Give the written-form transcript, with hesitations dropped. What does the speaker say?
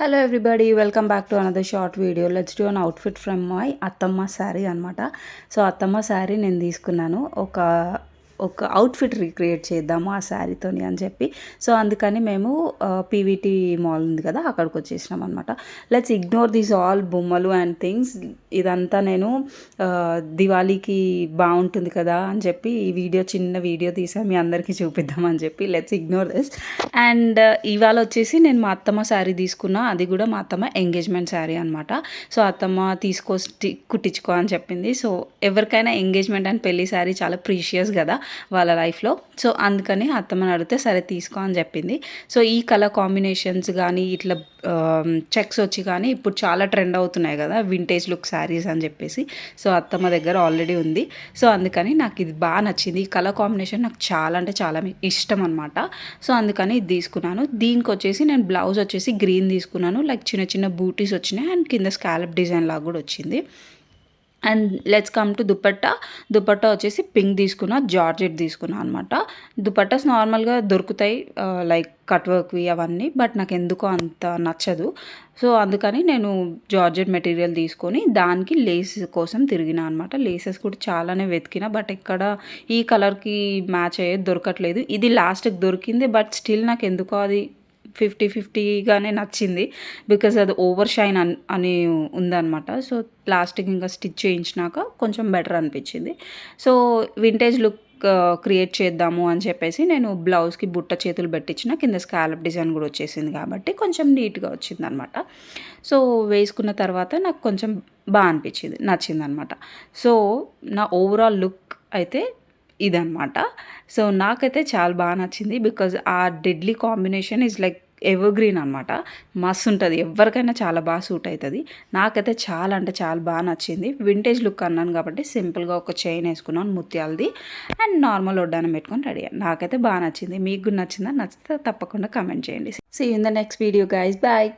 Hello everybody, welcome back to another short video. Let's do an outfit from my అత్తమ్మ శారీ అనమాట. So అత్తమ్మ శారీ నేను తీసుకున్నాను. ఒక అవుట్ఫిట్ రీక్రియేట్ చేద్దాము ఆ శారీతోని అని చెప్పి. సో అందుకని మేము పీవీటీ మాల్ ఉంది కదా, అక్కడికి వచ్చేసినాం అనమాట. లెట్స్ ఇగ్నోర్ దీస్ ఆల్ బొమ్మలు అండ్ థింగ్స్. ఇదంతా నేను దివాళీకి బాగుంటుంది కదా అని చెప్పి ఈ చిన్న వీడియో తీసా మీ అందరికీ చూపిద్దామని చెప్పి. Let's ignore this. అండ్ ఇవాళ వచ్చేసి నేను మా అత్తమ్మ శారీ తీసుకున్నా. అది కూడా మా అత్తమ్మ ఎంగేజ్మెంట్ శారీ అనమాట. సో అత్తమ్మ కుట్టించుకో అని చెప్పింది. సో ఎవరికైనా ఎంగేజ్మెంట్ అండ్ పెళ్లి శారీ చాలా ప్రీషియస్ కదా వాళ్ళ లైఫ్లో. సో అందుకని అత్తమ్మని అడిగితే సరే తీసుకో అని చెప్పింది. సో ఈ కలర్ కాంబినేషన్స్ కానీ ఇట్లా చెక్స్ వచ్చి కానీ ఇప్పుడు చాలా ట్రెండ్ అవుతున్నాయి కదా వింటేజ్ లుక్ శారీస్ అని చెప్పేసి. సో అత్తమ్మ దగ్గర ఆల్రెడీ ఉంది. సో అందుకని నాకు ఇది బాగా నచ్చింది. ఈ కలర్ కాంబినేషన్ నాకు చాలా అంటే చాలా ఇష్టం అనమాట. సో అందుకని ఇది తీసుకున్నాను. దీనికి వచ్చేసి నేను బ్లౌజ్ వచ్చేసి గ్రీన్ తీసుకున్నాను. లైక్ చిన్న చిన్న బూటీస్ వచ్చినాయి అండ్ కింద స్కాలప్ డిజైన్ లాగా కూడా వచ్చింది. And let's come to dupatta వచ్చేసి పింక్ తీసుకున్నా, జార్జెట్ తీసుకున్నా అనమాట. దుపట్టాస్ నార్మల్గా దొరుకుతాయి లైక్ కట్ వర్క్వి అవన్నీ, బట్ నాకు ఎందుకో అంత నచ్చదు. సో అందుకని నేను జార్జెట్ మెటీరియల్ తీసుకొని దానికి లేస్ కోసం తిరిగిన అనమాట. లేసెస్ కూడా చాలానే వెతికిన, బట్ ఇక్కడ ఈ కలర్కి మ్యాచ్ అయ్యేది దొరకట్లేదు. ఇది లాస్ట్కి దొరికింది, బట్ స్టిల్ నాకు ఎందుకో అది 50-50గానే నచ్చింది. బికాజ్ అది ఓవర్ షైన్ అని ఉందన్నమాట. సో లాస్ట్కి ఇంకా స్టిచ్ చేయించినాక కొంచెం బెటర్ అనిపించింది. సో వింటేజ్ లుక్ క్రియేట్ చేద్దాము అని చెప్పేసి నేను బ్లౌజ్కి బుట్ట చేతులు పెట్టించిన, కింద స్కాలప్ డిజైన్ కూడా వచ్చేసింది కాబట్టి కొంచెం నీట్గా వచ్చింది అనమాట. సో వేసుకున్న తర్వాత నాకు కొంచెం బాగా అనిపించింది, నచ్చింది అనమాట. సో నా ఓవరాల్ లుక్ అయితే ఇదనమాట. సో నాకైతే చాలా బాగా నచ్చింది. బికాజ్ ఆ deadly combination is like ever green అనమాట. మస్తు ఉంటుంది, ఎవరికైనా చాలా బాగా సూట్ అవుతుంది. నాకైతే చాలా అంటే చాలా బాగా నచ్చింది. వింటేజ్ లుక్ అన్నాను కాబట్టి సింపుల్గా ఒక చైన్ వేసుకున్నాను ముత్యాలది అండ్ నార్మల్ వడ్డానం పెట్టుకొని రెడీ. నాకైతే బాగా నచ్చింది. మీకు కూడా నచ్చిందా? నచ్చితే తప్పకుండా కమెంట్ చేయండి. See you in the next video guys. Bye.